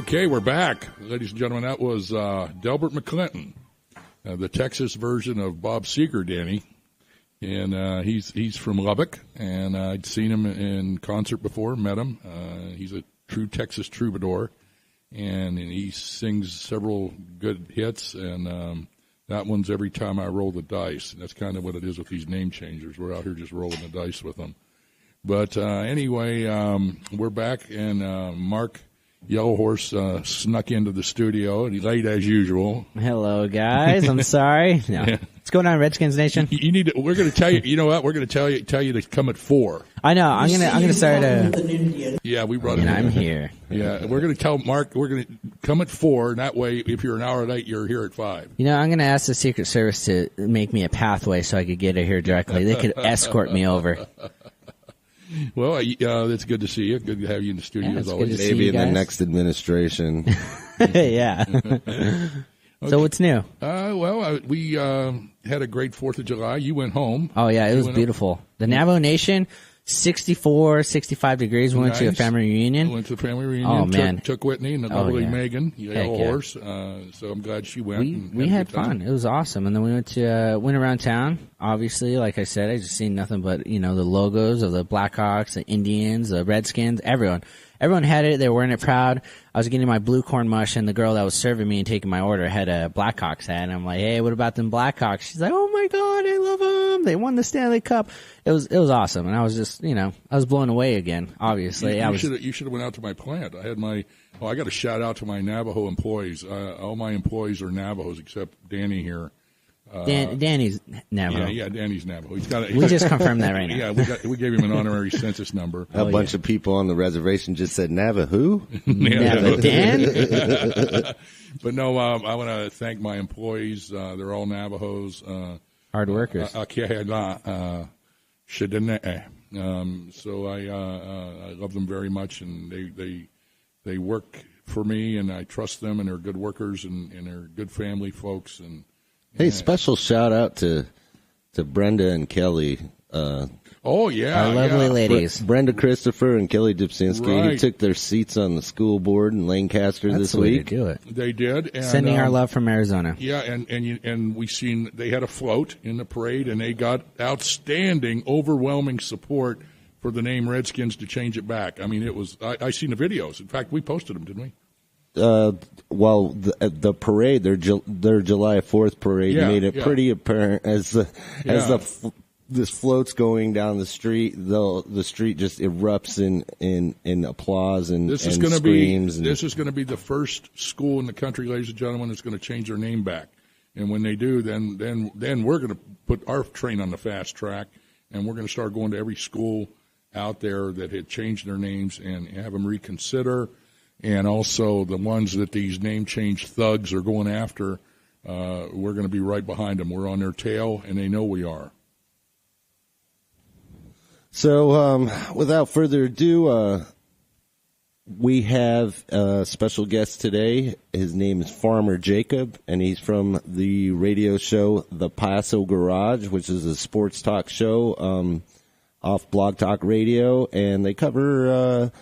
S2: Okay, we're back. Ladies and gentlemen, that was Delbert McClinton, the Texas version of Bob Seger, Danny. And he's from Lubbock, and I'd seen him in concert before, met him. He's a true Texas troubadour, and he sings several good hits, and that one's Every Time I Roll the Dice. And that's kind of what it is with these name changers. We're out here just rolling the dice with them. But anyway, we're back, and Mark Yellowhorse snuck into the studio, and he's late as usual.
S7: Hello, guys. I'm sorry. No.
S2: Yeah.
S7: What's going on, Redskins Nation?
S2: You need to. We're going to tell you. You know what? We're going to tell you to come at 4.
S7: I know. I'm gonna start a.
S2: Yeah, we brought it.
S7: And
S2: in.
S7: I'm here.
S2: Yeah, we're going to tell Mark. We're going to come at 4, and that way, if you're an hour late, you're here at 5.
S7: You know, I'm going to ask the Secret Service to make me a pathway so I could get it here directly. They could escort me over.
S2: Well, it's good to see you. Good to have you in the studio as always.
S3: Maybe in the next administration.
S7: Yeah.
S2: Okay.
S7: So what's new?
S2: We had a great 4th of July. You went home.
S7: Oh, yeah, it was beautiful. The Navajo Nation, 64, 65 degrees. We went to a family reunion.
S2: Went to a family reunion.
S7: Oh, man.
S2: Took Whitney and the lovely
S7: yeah.
S2: Megan, Yellowhorse. So I'm glad she went.
S7: We had fun. It was awesome. And then we went around town. Obviously, like I said, I just seen nothing but, the logos of the Blackhawks, the Indians, the Redskins, everyone. Everyone had it. They were wearing it proud. I was getting my blue corn mush, and the girl that was serving me and taking my order had a Blackhawks hat. And I'm like, hey, what about them Blackhawks? She's like, oh, my God, I love them. They won the Stanley Cup. It was awesome. And I was just, I was blown away again, obviously.
S2: You should have went out to my plant. I got a shout out to my Navajo employees. All my employees are Navajos except Danny here.
S7: Danny's Navajo.
S2: Yeah, Danny's Navajo.
S7: We just confirmed that right now.
S2: Yeah, we gave him an honorary census number.
S3: A bunch of people on the reservation just said Navajo.
S7: Navajo Dan.
S2: But no, I want to thank my employees. They're all Navajos.
S7: Hard workers.
S2: So I love them very much, and they work for me, and I trust them, and they're good workers, and they're good family folks, and.
S3: Hey, special shout out to Brenda and Kelly.
S2: Our
S7: lovely ladies.
S3: Brenda Christopher and Kelly Dubsinski, who took their seats on the school board in Lancaster this week.
S7: Do it.
S2: They did. And,
S7: sending our love from Arizona.
S2: Yeah, and we seen they had a float in the parade, and they got outstanding, overwhelming support for the name Redskins to change it back. I mean, it was. I seen the videos. In fact, we posted them, didn't we?
S3: The parade, their July 4th parade, made it pretty apparent as this float's going down the street. The street just erupts in applause and screams.
S2: This is going to be the first school in the country, ladies and gentlemen, that's going to change their name back. And when they do, then we're going to put our train on the fast track, and we're going to start going to every school out there that had changed their names and have them reconsider. And also the ones that these name change thugs are going after, we're going to be right behind them. We're on their tail, and they know we are.
S3: So without further ado, we have a special guest today. His name is Farmer Jacob, and he's from the radio show The Paso Garage, which is a sports talk show off Blog Talk Radio, and they cover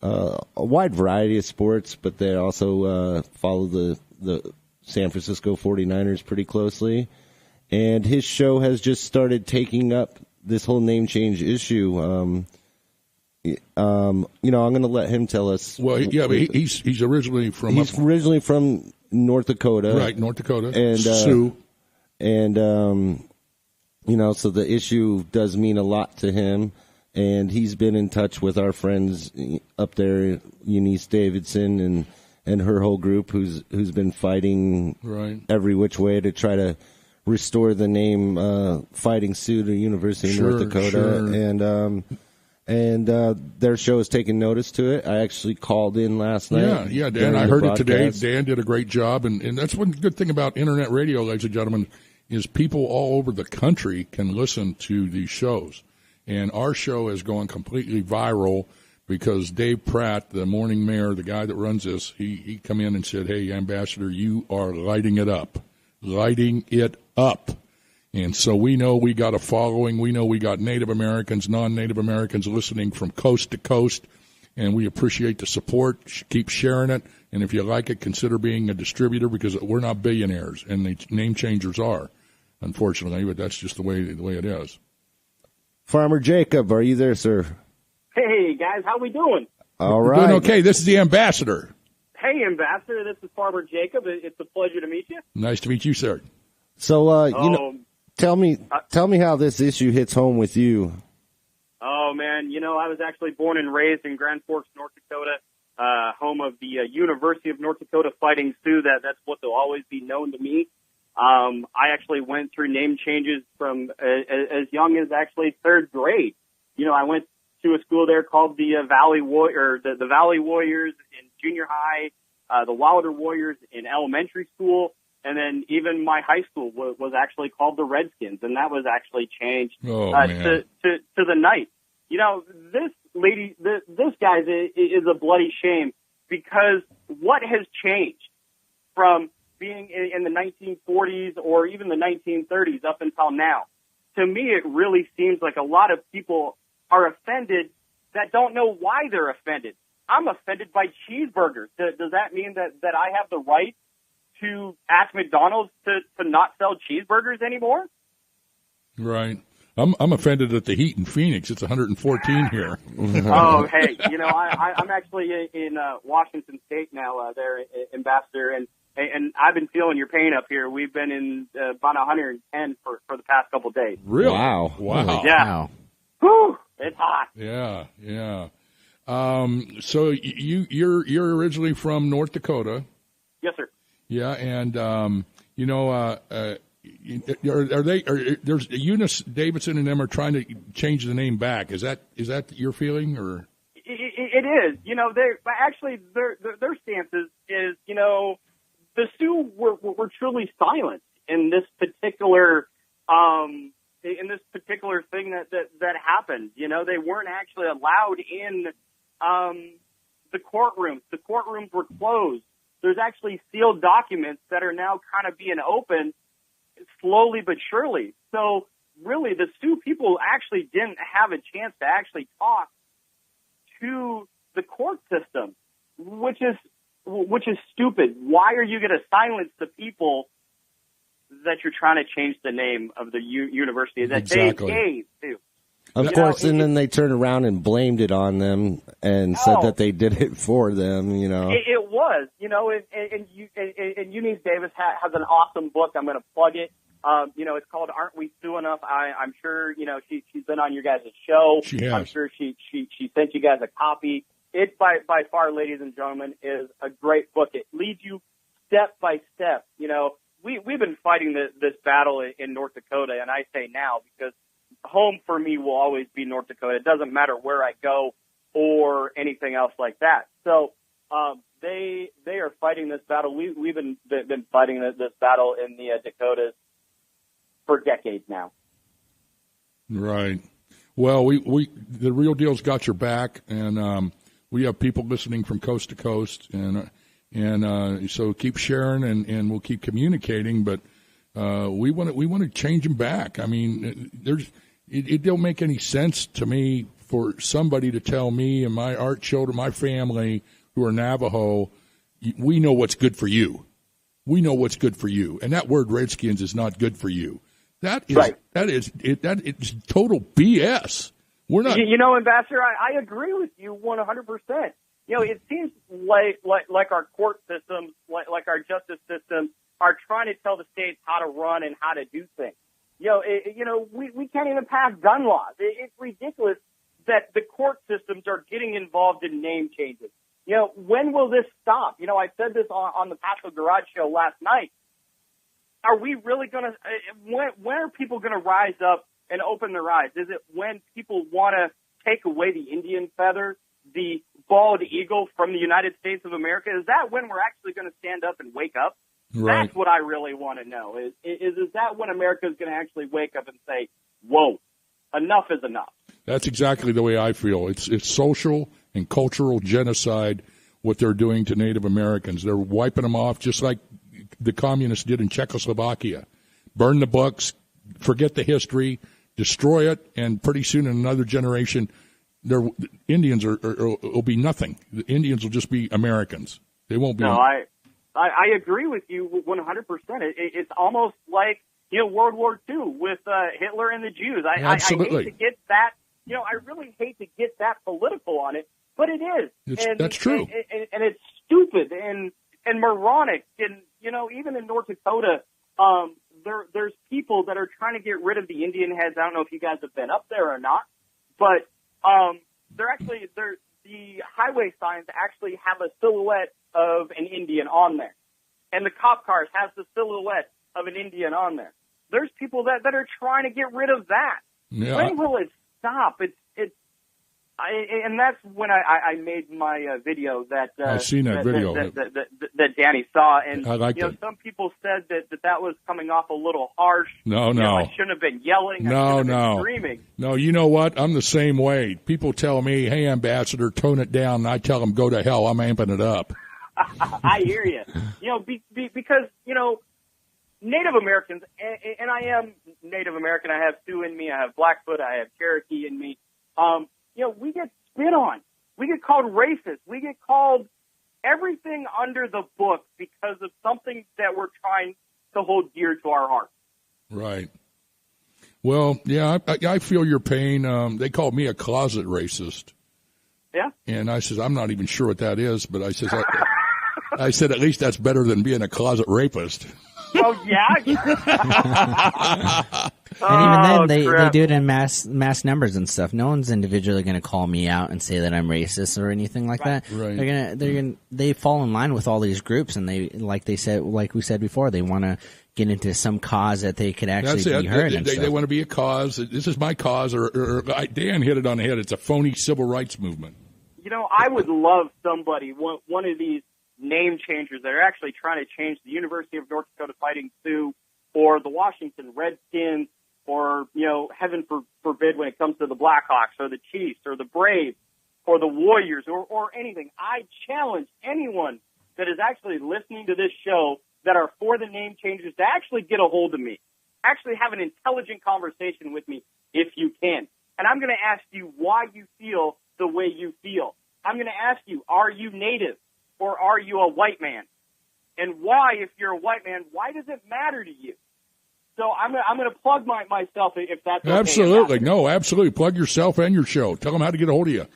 S3: a wide variety of sports, but they also follow the San Francisco 49ers pretty closely. And his show has just started taking up this whole name change issue. I'm going to let him tell us.
S2: Well, yeah, but he's originally from.
S3: He's originally from North Dakota,
S2: right? North Dakota,
S3: and
S2: Sioux,
S3: and so the issue does mean a lot to him. And he's been in touch with our friends up there, Eunice Davidson and her whole group, who's been fighting every which way to try to restore the name Fighting Sioux to University of North Dakota.
S2: Sure.
S3: And their show has taken notice to it. I actually called in last night.
S2: Yeah, Dan, I heard it today. Dan did a great job, and that's one good thing about internet radio, ladies and gentlemen, is people all over the country can listen to these shows. And our show is going completely viral because Dave Pratt, the morning mayor, the guy that runs this, he come in and said, hey, Ambassador, you are lighting it up. Lighting it up. And so we know we got a following. We know we got Native Americans, non-Native Americans listening from coast to coast. And we appreciate the support. Keep sharing it. And if you like it, consider being a distributor, because we're not billionaires, and the name changers are, unfortunately, but that's just the way it is.
S3: Farmer Jacob, are you there, sir?
S9: Hey, guys, how we doing?
S3: All
S2: We're
S3: right.
S2: doing okay. This is the ambassador.
S9: Hey, Ambassador, this is Farmer Jacob. It's a pleasure to meet you.
S2: Nice to meet you, sir.
S3: So, tell me how this issue hits home with you.
S9: Oh, man, I was actually born and raised in Grand Forks, North Dakota, home of the University of North Dakota Fighting Sioux. That's what they'll always be known to me. I actually went through name changes from as young as actually third grade. I went to a school there called the Valley the Valley Warriors in junior high, the Wilder Warriors in elementary school, and then even my high school was actually called the Redskins, and that was actually changed to the Knights. This guy is a bloody shame, because what has changed from being in the 1940s or even the 1930s up until now? To me, it really seems like a lot of people are offended that don't know why they're offended. I'm offended by cheeseburgers. Does that mean that I have the right to ask McDonald's to not sell cheeseburgers anymore?
S2: Right. I'm offended at the heat in Phoenix. It's 114 here.
S9: Oh, hey, I'm actually in Washington State now, there, Ambassador, and I've been feeling your pain up here. We've been in about 110 for the past couple of days.
S2: Really?
S3: Wow.
S9: Yeah. Whew, it's hot.
S2: Yeah. So you're originally from North Dakota.
S9: Yes, sir.
S2: Yeah, and there's Eunice Davidson and them are trying to change the name back. Is that your feeling, or?
S9: It is. Their stance is the Sioux were truly silent in this particular thing that happened. They weren't actually allowed in the courtrooms. The courtrooms were closed. There's actually sealed documents that are now kind of being opened slowly but surely. So really, the Sioux people actually didn't have a chance to actually talk to the court system, which is stupid. Why are you going to silence the people that you're trying to change the name of the university that
S2: Exactly.
S9: they gave to?
S3: Of course, and then they turned around and blamed it on them and said that they did it for them,
S9: It was, and Eunice Davis has an awesome book. I'm going to plug it. It's called "Aren't We Sioux Enough?" I'm sure she's been on your guys' show.
S2: She has.
S9: I'm sure she sent you guys a copy. It by far, ladies and gentlemen, is a great book. It leads you step by step. We've been fighting this battle in North Dakota, and I say now because home for me will always be North Dakota. It doesn't matter where I go or anything else like that. So they are fighting this battle. We've been fighting this battle in the Dakotas for decades now.
S2: Right. Well, we the Real Deal's got your back, and we have people listening from coast to coast, and so keep sharing, and we'll keep communicating. But we want to change them back. I mean, it don't make any sense to me for somebody to tell me and my art children, my family who are Navajo, we know what's good for you. We know what's good for you, and that word Redskins is not good for you. That is
S9: right.
S2: That is total BS. We're not.
S9: Ambassador, I agree with you 100%. It seems like our court systems, like our justice systems, are trying to tell the states how to run and how to do things. We can't even pass gun laws. It's ridiculous that the court systems are getting involved in name changes. When will this stop? I said this on the Paso Garage show last night. Are we really going to, when are people going to rise up and open their eyes? Is it when people want to take away the Indian feather, the bald eagle from the United States of America? Is that when we're actually going to stand up and wake up?
S2: Right.
S9: That's what I really want to know. Is that when America is going to actually wake up and say, whoa, enough is enough?
S2: That's exactly the way I feel. It's social and cultural genocide, what they're doing to Native Americans. They're wiping them off just like the communists did in Czechoslovakia. Burn the books, forget the history, destroy it, and pretty soon in another generation, Indians will be nothing. The Indians will just be Americans. They won't be.
S9: No, I agree with you 100%. It's almost like, World War II with Hitler and the Jews.
S2: Absolutely.
S9: I hate to get that, I really hate to get that political on it, but it is.
S2: That's true.
S9: And it's stupid and moronic. And, even in North Dakota, there's people that are trying to get rid of the Indian heads. I don't know if you guys have been up there or not, but the highway signs actually have a silhouette of an Indian on there. And the cop cars have the silhouette of an Indian on there. There's people that are trying to get rid of that.
S2: Yeah.
S9: When will it stop? And that's when I made my video that
S2: I've seen that video
S9: that Danny saw, and
S2: I liked it.
S9: Some people said that was coming off a little harsh.
S2: No,
S9: I shouldn't have been yelling. I shouldn't have been screaming.
S2: No, you know what? I'm the same way. People tell me, "Hey, Ambassador, tone it down," and I tell them, "Go to hell. I'm amping it up."
S9: I hear you. Because Native Americans, and I am Native American. I have Sioux in me. I have Blackfoot. I have Cherokee in me. We get spit on. We get called racist. We get called everything under the book because of something that we're trying to hold dear to our hearts.
S2: Right. Well, yeah, I feel your pain. They called me a closet racist.
S9: Yeah.
S2: And I said, I'm not even sure what that is, but I said, at least that's better than being a closet rapist.
S9: Oh, yeah?
S7: And even then, they do it in mass numbers and stuff. No one's individually going to call me out and say that I'm racist or anything like that.
S2: Right.
S7: They fall in line with all these groups, and like we said before, they want to get into some cause that they could actually be heard.
S2: They want to be a cause. This is my cause, or Dan hit it on the head. It's a phony civil rights movement.
S9: I would love somebody, one of these name changers that are actually trying to change the University of North Dakota Fighting Sioux or the Washington Redskins or, heaven forbid when it comes to the Blackhawks or the Chiefs or the Braves or the Warriors or anything. I challenge anyone that is actually listening to this show that are for the name changes to actually get a hold of me. Actually have an intelligent conversation with me if you can. And I'm going to ask you why you feel the way you feel. I'm going to ask you, are you Native or are you a white man? And why, if you're a white man, why does it matter to you? So I'm going to plug myself if that's okay.
S2: Absolutely. No, absolutely. Plug yourself and your show. Tell them how to get a hold of you.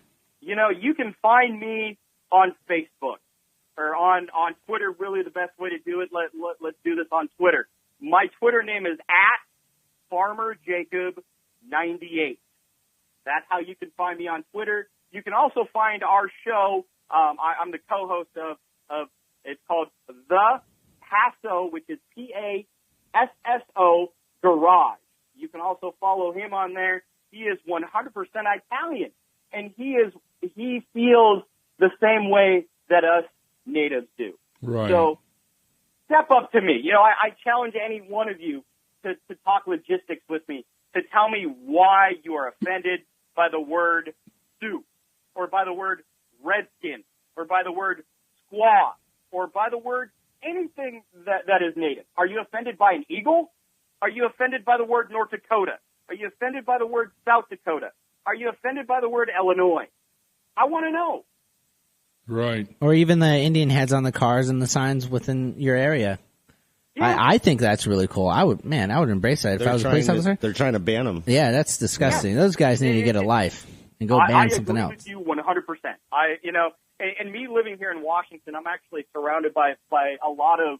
S9: You can find me on Facebook or on Twitter. Really the best way to do it. Let's do this on Twitter. My Twitter name is @FarmerJacob98. That's how you can find me on Twitter. You can also find our show. I'm the co-host of it's called The Passo, which is PASSO Garage. You can also follow him on there. He is 100% Italian, and he feels the same way that us natives do.
S2: Right.
S9: So step up to me. I challenge any one of you to talk logistics with me, to tell me why you are offended by the word Sioux, or by the word redskin, or by the word squaw, or by the word anything that is native. Are you offended by an eagle? Are you offended by the word North Dakota? Are you offended by the word South Dakota? Are you offended by the word Illinois? I want to know.
S2: Right.
S7: Or even the Indian heads on the cars and the signs within your area.
S9: Yeah.
S7: I think that's really cool. I would embrace that if I was a police officer.
S3: They're trying to ban them.
S7: Yeah, that's disgusting. Yeah. Those guys need to get a life and go ban something else.
S9: I agree with you 100%. And me living here in Washington, I'm actually surrounded by a lot of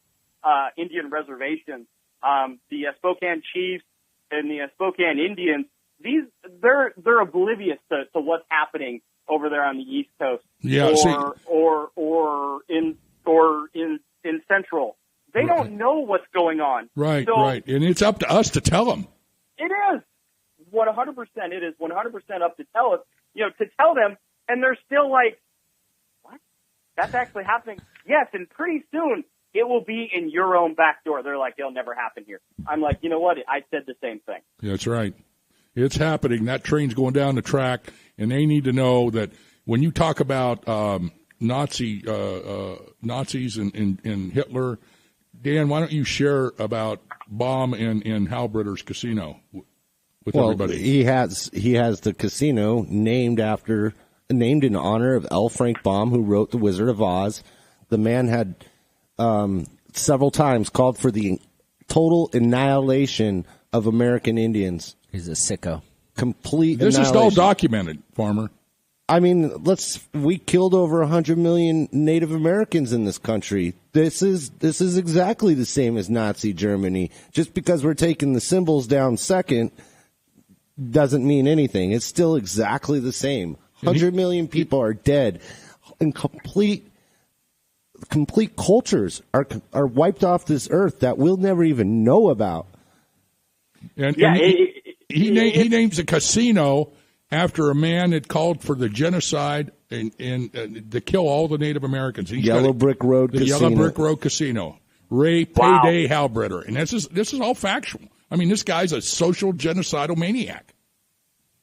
S9: Indian reservations. The Spokane Chiefs and the Spokane Indians, they're oblivious to what's happening over there on the East Coast.
S2: Yeah,
S9: or in Central. They don't know what's going on.
S2: Right, right. And it's up to us to tell them.
S9: It is 100%. It is 100% up to tell us, to tell them, and they're still like, what? That's actually happening? Yes, and pretty soon it will be in your own back door. They're like, it'll never happen here. I'm like, you know what? I said the same thing.
S2: That's right. It's happening. That train's going down the track, and they need to know that when you talk about Nazis and Hitler, Dan, why don't you share about Baum and Halbritter's casino with everybody?
S3: He has the casino named in honor of L. Frank Baum, who wrote The Wizard of Oz. The man had several times called for the total annihilation of American Indians.
S7: He's a sicko.
S3: Complete
S2: This
S3: annihilation.
S2: is all documented, Farmer.
S3: I mean, we killed over 100 million Native Americans in this country. This is exactly the same as Nazi Germany. Just because we're taking the symbols down second doesn't mean anything. It's still exactly the same. 100 million people are dead, and complete cultures are wiped off this earth that we'll never even know about.
S2: And he names a casino after a man that called for the genocide and to kill all the Native Americans.
S3: Yellow Brick Road Casino.
S2: Yellow Brick Road Casino. Ray Payday Halbritter. And this is all factual. I mean, this guy's a social genocidal maniac.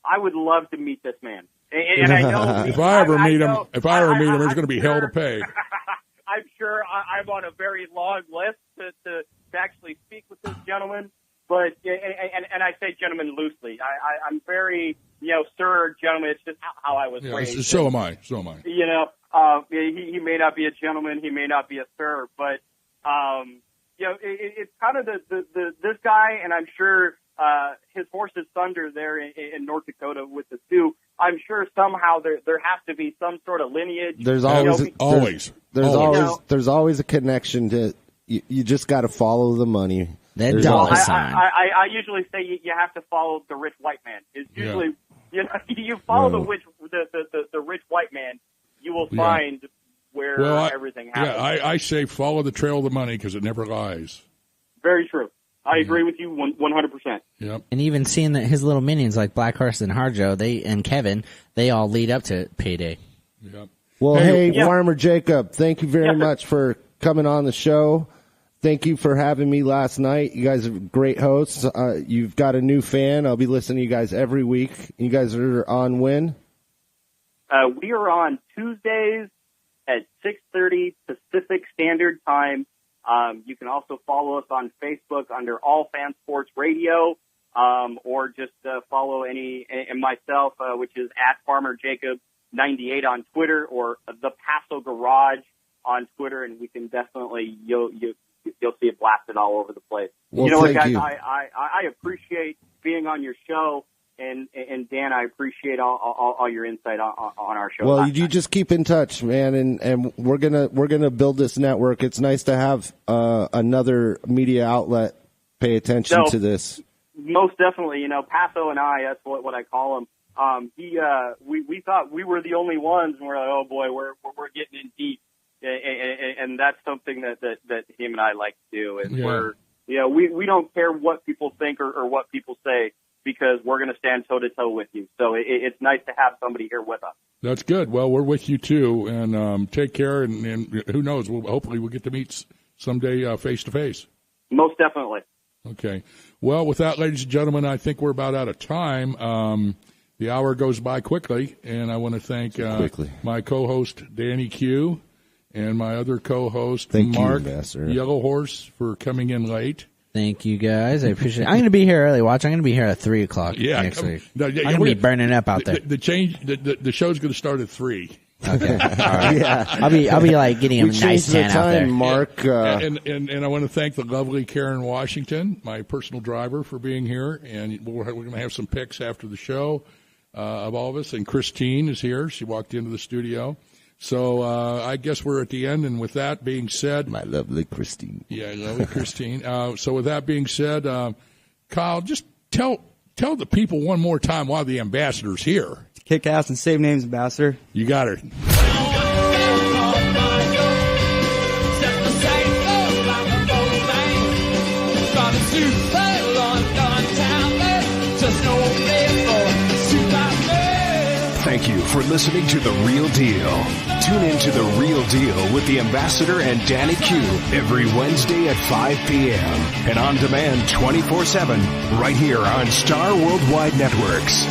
S9: I would love to meet this man. And I know
S2: if I ever meet him, there's going to be hell to pay.
S9: I'm sure I'm on a very long list to actually speak with this gentleman. But and I say gentleman loosely. I'm very, sir, gentleman. It's just how I was raised.
S2: So am I.
S9: He may not be a gentleman. He may not be a sir. But it's kind of this guy, and I'm sure his horse's thunder there in North Dakota with the Sioux. I'm sure somehow there has to be some sort of lineage.
S3: There's always a connection to. You just got to follow the money.
S7: That dollar sign.
S9: I usually say you have to follow the rich white man. It's usually you follow the rich white man, you will find where everything happens.
S2: Yeah, I say follow the trail of the money because it never lies.
S9: Very true. I agree with you 100%.
S2: Yep.
S7: And even seeing that his little minions like Blackhurst and Harjo, and Kevin, they all lead up to payday.
S2: Yep.
S3: Well, hey, Farmer Jacob, thank you very much for coming on the show. Thank you for having me last night. You guys are great hosts. You've got a new fan. I'll be listening to you guys every week. You guys are on when?
S9: We are on Tuesdays at 6:30 Pacific Standard Time. You can also follow us on Facebook under All Fan Sports Radio, or just follow and myself, which is at Farmer Jacob 98 on Twitter, or the Paso Garage on Twitter, and we can definitely you'll see it blasted all over the place.
S3: Well,
S9: guys, I appreciate being on your show, and Dan, I appreciate all your insight on our show.
S3: Well, you just keep in touch, man, and we're gonna build this network. It's nice to have another media outlet pay attention to this.
S9: Most definitely, Paso and I, that's what I call him. We thought we were the only ones, and we're like, oh boy, we're getting in deep. And that's something that him and I like to do. And we don't care what people think or what people say, because we're going to stand toe to toe with you. So it's nice to have somebody here with us.
S2: That's good. Well, we're with you too, and take care. And who knows? Hopefully we'll get to meet someday face to face.
S9: Most definitely.
S2: Okay. Well, with that, ladies and gentlemen, I think we're about out of time. The hour goes by quickly, and I want to thank my co-host Danny Q. And my other co-host, Mark Yellow Horse, for coming in late.
S7: Thank you, guys. I appreciate it. I'm going to be here early. Watch, I'm going to be here at 3 o'clock next week. I'm going to be burning up out there.
S2: The show's going to start at 3.
S7: Okay. All right. Yeah. I'll be like getting a nice tan out there.
S3: Mark.
S2: And I want to thank the lovely Karen Washington, my personal driver, for being here. And we're going to have some pics after the show of all of us. And Christine is here. She walked into the studio. So I guess we're at the end, and with that being said...
S3: My lovely Christine.
S2: Yeah, lovely Christine. So with that being said, Kyle, just tell the people one more time why the ambassador's here.
S10: Kick ass and save names, ambassador.
S2: You got her.
S1: Thank you for listening to The Real Deal. Tune in to The Real Deal with the Ambassador and Danny Q every Wednesday at 5 p.m. and on demand 24/7 right here on Star Worldwide Networks.